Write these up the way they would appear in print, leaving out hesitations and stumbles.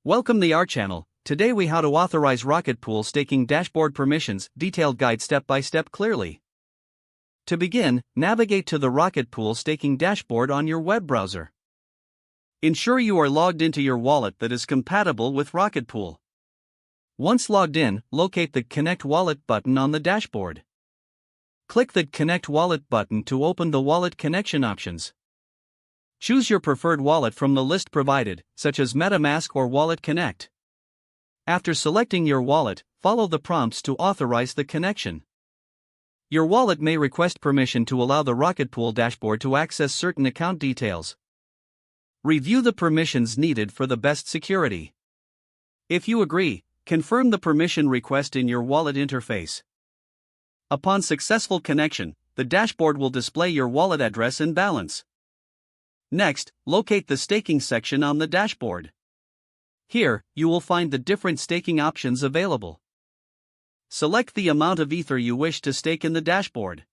Welcome to our channel. Today we how to authorize Rocket Pool staking dashboard permissions, detailed guide step by step clearly. To begin, navigate to the Rocket Pool staking dashboard on your web browser. Ensure you are logged into your wallet that is compatible with Rocket Pool. Once logged in, locate the Connect Wallet button on the dashboard. Click the Connect Wallet button to open the wallet connection options. Choose your preferred wallet from the list provided, such as MetaMask or Wallet Connect. After selecting your wallet, follow the prompts to authorize the connection. Your wallet may request permission to allow the Rocket Pool dashboard to access certain account details. Review the permissions needed for the best security. If you agree, confirm the permission request in your wallet interface. Upon successful connection, the dashboard will display your wallet address and balance. Next, locate the staking section on the dashboard. Here, you will find the different staking options available. Select the amount of Ether you wish to stake in the dashboard.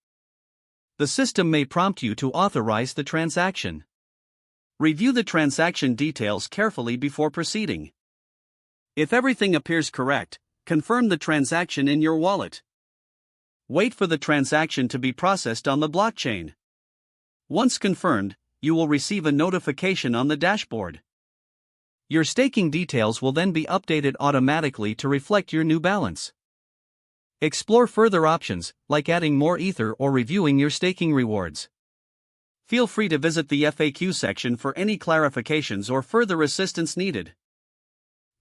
The system may prompt you to authorize the transaction. Review the transaction details carefully before proceeding. If everything appears correct, confirm the transaction in your wallet. Wait for the transaction to be processed on the blockchain. Once confirmed, you will receive a notification on the dashboard. Your staking details will then be updated automatically to reflect your new balance. Explore further options, like adding more Ether or reviewing your staking rewards. Feel free to visit the FAQ section for any clarifications or further assistance needed.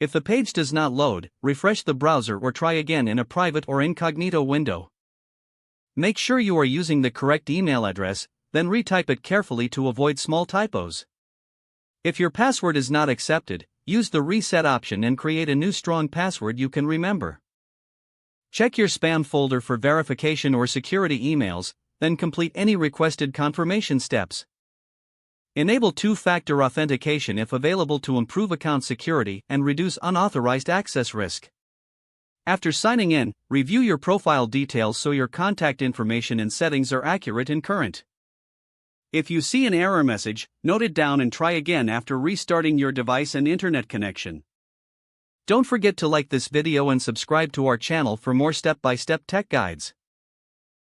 If the page does not load, refresh the browser or try again in a private or incognito window. Make sure you are using the correct email address, then retype it carefully to avoid small typos. If your password is not accepted, use the reset option and create a new strong password you can remember. Check your spam folder for verification or security emails, then complete any requested confirmation steps. Enable two-factor authentication if available to improve account security and reduce unauthorized access risk. After signing in, review your profile details so your contact information and settings are accurate and current. If you see an error message, note it down and try again after restarting your device and internet connection. Don't forget to like this video and subscribe to our channel for more step-by-step tech guides.